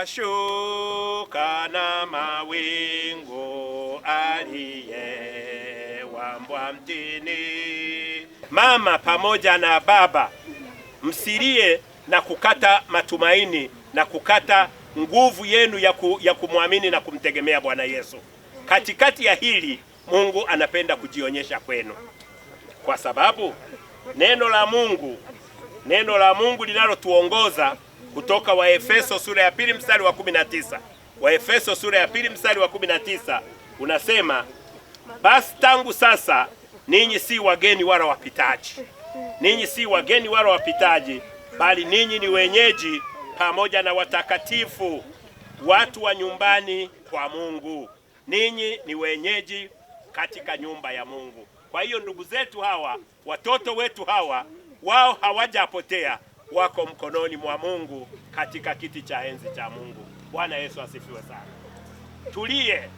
Akashuka na mawingu aliyewambwa mtini. Mama pamoja na baba, msilie na kukata matumaini na kukata nguvu yenu ya kumwamini na kumtegemea Bwana Yesu. Katikati ya hili Mungu anapenda kujionyesha kwenu, kwa sababu neno la Mungu linalotuongoza kutoka Waefeso sura ya 2 mstari wa 19. Waefeso sura ya 2 mstari wa 19 unasema, basi tangu sasa ninyi si wageni wala wapitaji. Ninyi si wageni wala wapitaji, bali ninyi ni wenyeji pamoja na watakatifu, watu wa nyumbani kwa Mungu. Ninyi ni wenyeji katika nyumba ya Mungu. Kwa hiyo ndugu zetu hawa, watoto wetu hawa, wao hawajapotea, wako mkononi mwa Mungu katika kiti cha enzi cha Mungu. Bwana Yesu asifiwe sana. Tulie,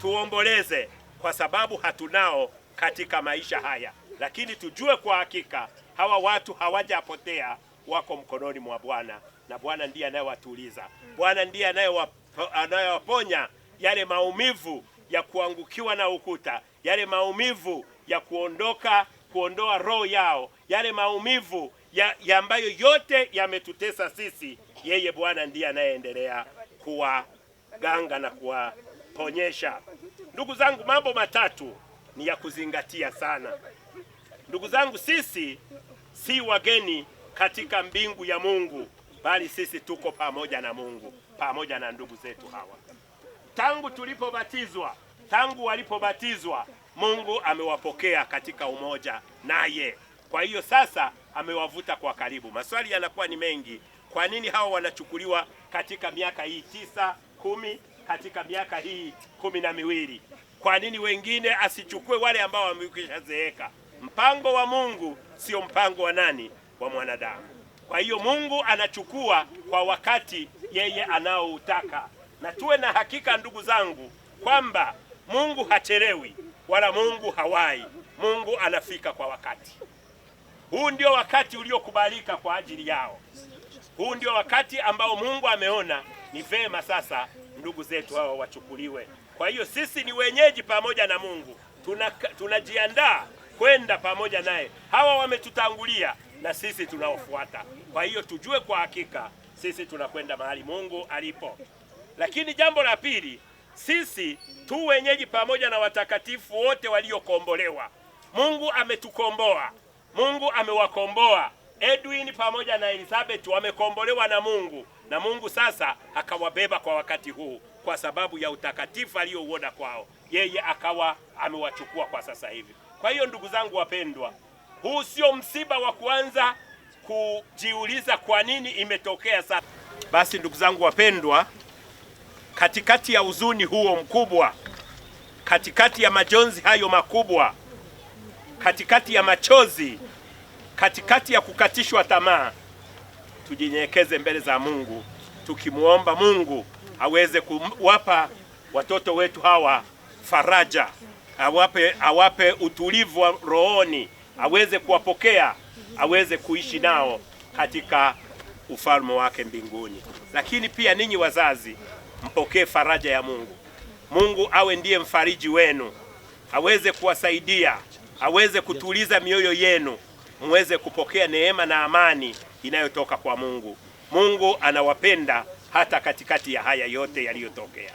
tuomboleze kwa sababu hatunao katika maisha haya, lakini tujue kwa hakika hawa watu hawajapotea, wako mkononi mwa Bwana, na Bwana ndiye anayewatuliza. Bwana ndiye anayewaponya yale maumivu ya kuangukiwa na ukuta, yale maumivu ya kuondoa roho yao, yale maumivu ya ambayo yote yametutesa sisi. Yeye Bwana ndiye anayeendelea kuwaganga na kuwaponyesha. Ndugu zangu, mambo matatu ni ya kuzingatia sana. Ndugu zangu, sisi si wageni katika mbingu ya Mungu, bali sisi tuko pamoja na Mungu, pamoja na ndugu zetu hawa. Tangu walipobatizwa, Mungu amewapokea katika umoja naye. Kwa hiyo sasa amewavuta kwa karibu. Maswali yanakuwa ni mengi. Kwa nini hao wanachukuliwa katika miaka hii 9, 10, katika miaka hii 12? Kwa nini wengine asichukue wale ambao wamekwishazeeka? Mpango wa Mungu sio mpango wa nani? Wa mwanadamu. Kwa hiyo Mungu anachukua kwa wakati yeye anaoutaka. Na tuwe na hakika ndugu zangu kwamba Mungu hachelewi wala Mungu hawai. Mungu anafika kwa wakati. Huu ndio wakati uliokubalika kwa ajili yao. Huu ndio wakati ambao Mungu ameona ni vema sasa ndugu zetu hawa wachukuliwe. Kwa hiyo sisi ni wenyeji pamoja na Mungu. Tunajiandaa kwenda pamoja naye. Hawa wametutangulia na sisi tunaofuata. Kwa hiyo tujue kwa hakika sisi tunakwenda mahali Mungu alipo. Lakini jambo la pili, sisi tu wenyeji pamoja na watakatifu wote waliokombolewa. Mungu ametukomboa. Mungu amewakomboa. Edwin pamoja na Elizabeth wamekombolewa na Mungu, na Mungu sasa akawabeba kwa wakati huu kwa sababu ya utakatifu aliyouona kwao. Yeye akawa amewachukua kwa sasa hivi. Kwa hiyo ndugu zangu wapendwa, huu sio msiba wa kuanza kujiuliza kwa nini imetokea sasa. Basi ndugu zangu wapendwa, katikati ya huzuni huo mkubwa, katikati ya majonzi hayo makubwa, katikati ya machozi, katikati ya kukatishwa tamaa, tujinyenyekeze mbele za Mungu, tukimuomba Mungu aweze kuwapa watoto wetu hawa faraja, awape utulivu wa rohoni, aweze kuwapokea, aweze kuishi nao katika ufalme wake mbinguni. Lakini pia ninyi wazazi, mpokee faraja ya Mungu. Mungu awe ndiye mfariji wenu, aweze kuwasaidia, aweze kutuliza mioyo yenu, muweze kupokea neema na amani inayotoka kwa Mungu. Mungu anawapenda hata katikati ya haya yote yaliyotokea.